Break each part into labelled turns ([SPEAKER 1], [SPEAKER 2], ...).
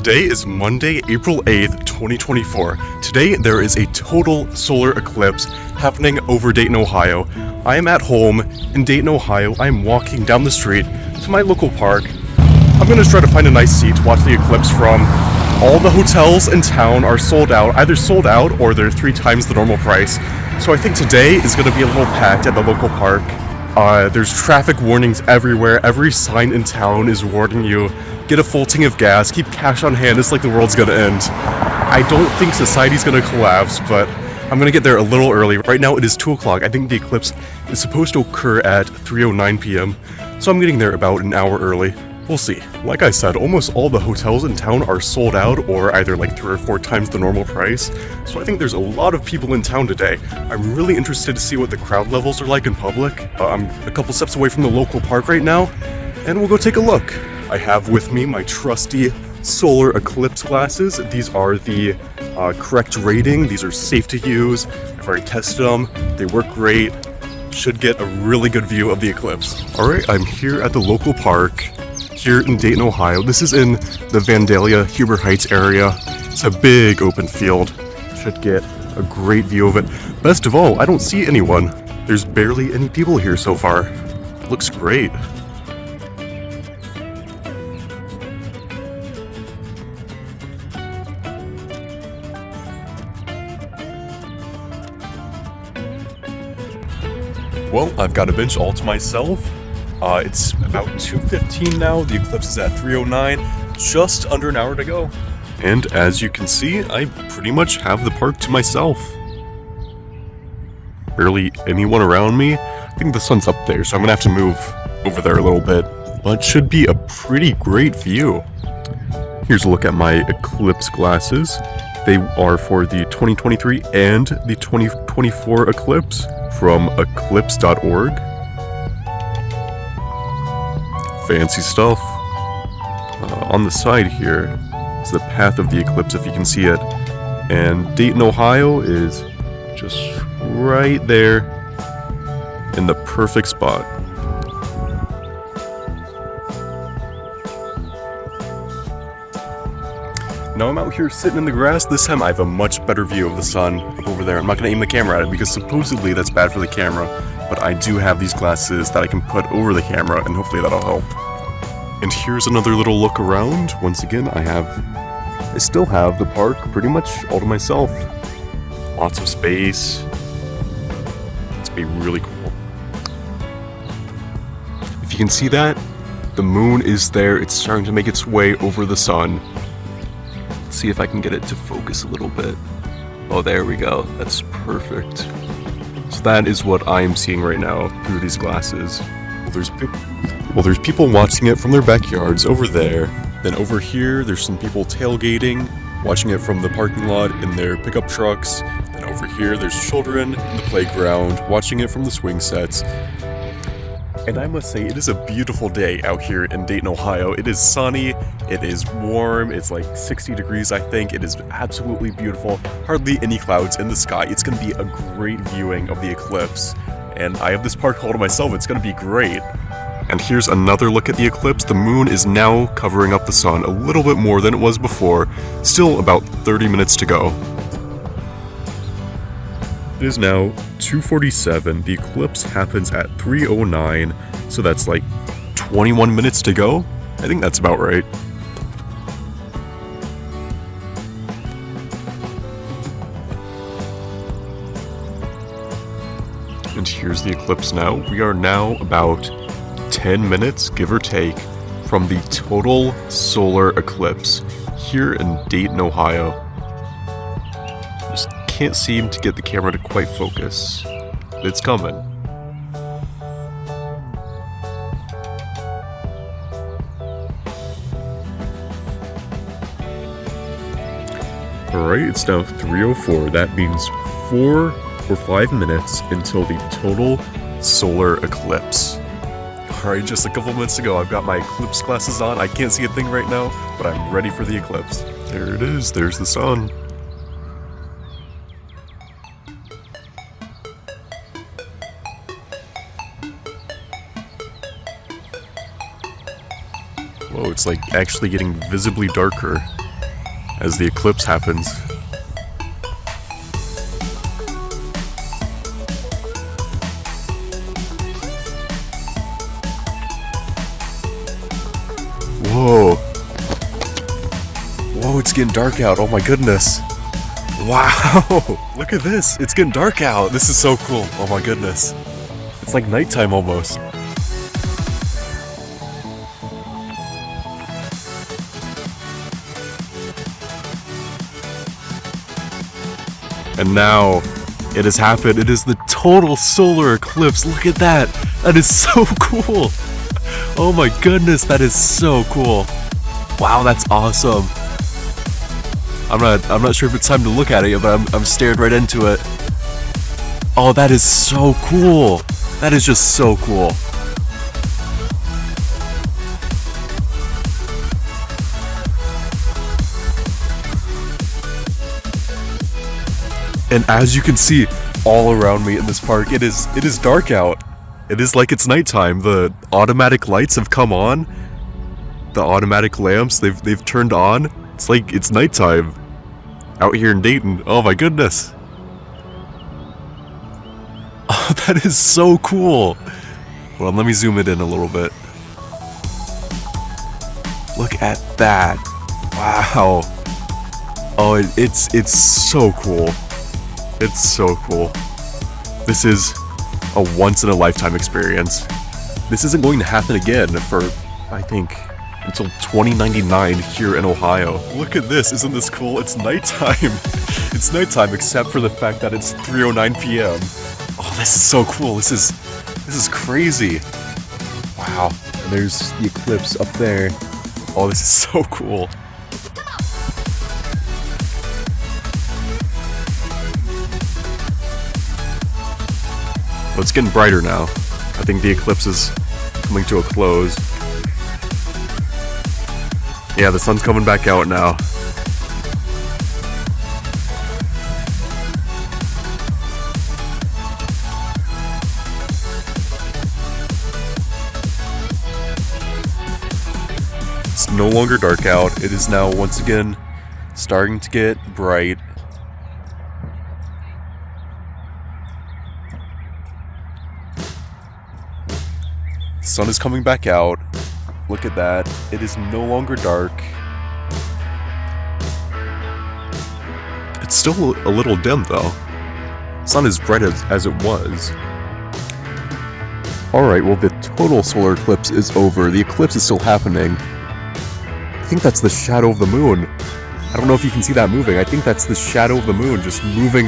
[SPEAKER 1] Today is Monday, April 8th, 2024. Today there is a total solar eclipse happening over Dayton, Ohio. I am at home in Dayton, Ohio. I am walking down the street to my local park. I'm going to try to find a nice seat to watch the eclipse from. All the hotels in town are sold out, either sold out or they're 3 times the normal price. So I think today is going to be a little packed at the local park. There's traffic warnings everywhere. Every sign in town is warning you. Get a full tank of gas, keep cash on hand, it's like the world's gonna end. I don't think society's gonna collapse, but I'm gonna get there a little early. Right now it is 2 o'clock. I think the eclipse is supposed to occur at 3:09 p.m. So I'm getting there about an hour early. We'll see. Like I said, almost all the hotels in town are sold out or either like 3 or 4 times the normal price. So I think there's a lot of people in town today. I'm really interested to see what the crowd levels are like in public. I'm a couple steps away from the local park right now, and we'll go take a look. I have with me my trusty solar eclipse glasses. These are the correct rating. These are safe to use. I've already tested them. They work great. Should get a really good view of the eclipse. Alright, I'm here at the local park here in Dayton, Ohio. This is in the Vandalia, Huber Heights area. It's a big open field. Should get a great view of it. Best of all, I don't see anyone. There's barely any people here so far. Looks great. Well, I've got a bench all to myself. It's about 2:15 now. The eclipse is at 3:09. Just under an hour to go. And as you can see, I pretty much have the park to myself. Barely anyone around me. I think the sun's up there, so I'm gonna have to move over there a little bit. But should be a pretty great view. Here's a look at my eclipse glasses. They are for the 2023 and the 2024 eclipse from eclipse.org. Fancy stuff. On the side here is the path of the eclipse, if you can see it. And Dayton, Ohio is just right there in the perfect spot. Now I'm out here sitting in the grass. This time I have a much better view of the sun up over there. I'm not going to aim the camera at it because supposedly that's bad for the camera, but I do have these glasses that I can put over the camera and hopefully that'll help. And here's another little look around. Once again, I still have the park pretty much all to myself. Lots of space. It's gonna be really cool. If you can see that, the moon is there. It's starting to make its way over the sun. See if I can get it to focus a little bit. Oh, there we go. That's perfect. So that is what I am seeing right now through these glasses. There's people watching it from their backyards over there. Then over here, there's some people tailgating, watching it from the parking lot in their pickup trucks. Then over here, there's children in the playground, watching it from the swing sets. And I must say, it is a beautiful day out here in Dayton, Ohio. It is sunny, it is warm, it's like 60 degrees, I think. It is absolutely beautiful. Hardly any clouds in the sky. It's going to be a great viewing of the eclipse. And I have this park all to myself. It's going to be great. And here's another look at the eclipse. The moon is now covering up the sun a little bit more than it was before. Still about 30 minutes to go. It is now 2:47. The eclipse happens at 3:09, so that's like 21 minutes to go. I think that's about right. And here's the eclipse now. We are now about 10 minutes, give or take, from the total solar eclipse here in Dayton, Ohio. Just can't seem to get the camera to quite focus. It's coming. Alright, it's now 3:04. That means 4 or 5 minutes until the total solar eclipse. Alright, just a couple minutes to go. I've got my eclipse glasses on. I can't see a thing right now, but I'm ready for the eclipse. There it is. There's the sun. Whoa, it's like actually getting visibly darker. as the eclipse happens. Whoa. Whoa, it's getting dark out. Oh my goodness. Wow. Look at this. It's getting dark out. This is so cool. Oh my goodness. It's like nighttime almost. And now, it has happened. It is the total solar eclipse. Look at that. That is so cool. Oh my goodness, that is so cool. Wow, that's awesome. I'm not sure if it's time to look at it yet, but I'm stared right into it. Oh, that is so cool. That is just so cool. And as you can see all around me in this park, it is dark out. It is like it's nighttime. The automatic lights have come on. The automatic lamps, they've turned on. It's like it's nighttime out here in Dayton. Oh my goodness. Oh, that is so cool. Hold on, let me zoom it in a little bit. Look at that. Wow. Oh, it's so cool. It's so cool. This is a once-in-a-lifetime experience. This isn't going to happen again for, I think, until 2099 here in Ohio. Look at this, isn't this cool? It's nighttime. It's nighttime except for the fact that it's 3:09 p.m. Oh, this is so cool. This is crazy. Wow. And there's the eclipse up there. Oh, this is so cool. Well, it's getting brighter now. I think the eclipse is coming to a close. Yeah, the sun's coming back out now. It's no longer dark out. It is now once again starting to get bright. The sun is coming back out. Look at that. It is no longer dark. It's still a little dim though. It's not as bright as it was. Alright, well the total solar eclipse is over. The eclipse is still happening. I think that's the shadow of the moon. I don't know if you can see that moving. I think that's the shadow of the moon just moving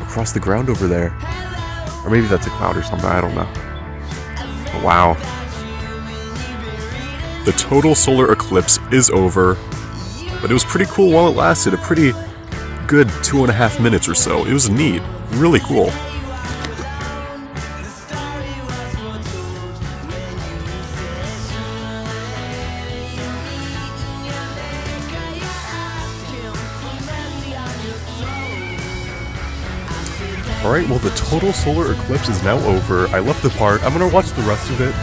[SPEAKER 1] across the ground over there. Or maybe that's a cloud or something, I don't know. Wow. The total solar eclipse is over, but it was pretty cool while it lasted. A pretty good 2.5 minutes or so. It was neat. Really cool. Alright, well the total solar eclipse is now over. I left the park. I'm gonna watch the rest of it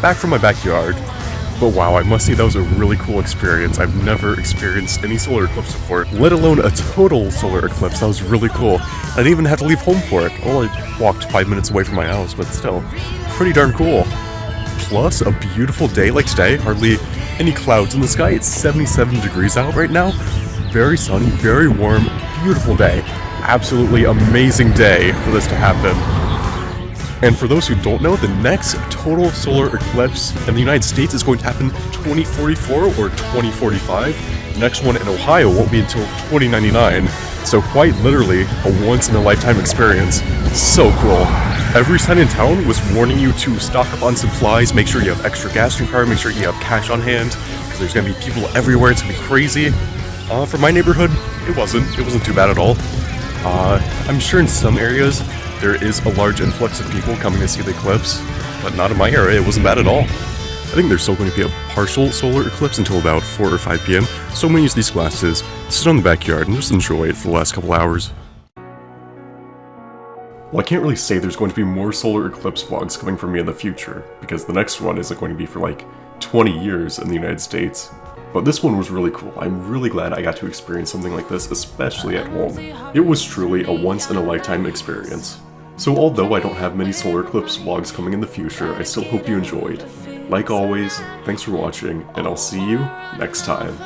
[SPEAKER 1] back from my backyard. But wow, I must say that was a really cool experience. I've never experienced any solar eclipse before, let alone a total solar eclipse. That was really cool. I didn't even have to leave home for it. Well, I walked 5 minutes away from my house, but still, pretty darn cool. Plus, a beautiful day like today, hardly any clouds in the sky. It's 77 degrees out right now. Very sunny, very warm, beautiful day. Absolutely amazing day for this to happen. And for those who don't know, the next total solar eclipse in the United States is going to happen 2044 or 2045. The next one in Ohio won't be until 2099. So quite literally a once-in-a-lifetime experience. So cool. Every sign in town was warning you to stock up on supplies, make sure you have extra gas in your car, make sure you have cash on hand, because there's going to be people everywhere, it's going to be crazy. For my neighborhood, it wasn't too bad at all. I'm sure in some areas there is a large influx of people coming to see the eclipse, but not in my area. It wasn't bad at all. I think there's still going to be a partial solar eclipse until about 4 or 5 p.m. So I'm going to use these glasses, sit on the backyard, and just enjoy it for the last couple hours. Well, I can't really say there's going to be more solar eclipse vlogs coming from me in the future, because the next one isn't going to be for like 20 years in the United States. But this one was really cool. I'm really glad I got to experience something like this, especially at home. It was truly a once-in-a-lifetime experience. So although I don't have many solar eclipse vlogs coming in the future, I still hope you enjoyed. Like always, thanks for watching, and I'll see you next time.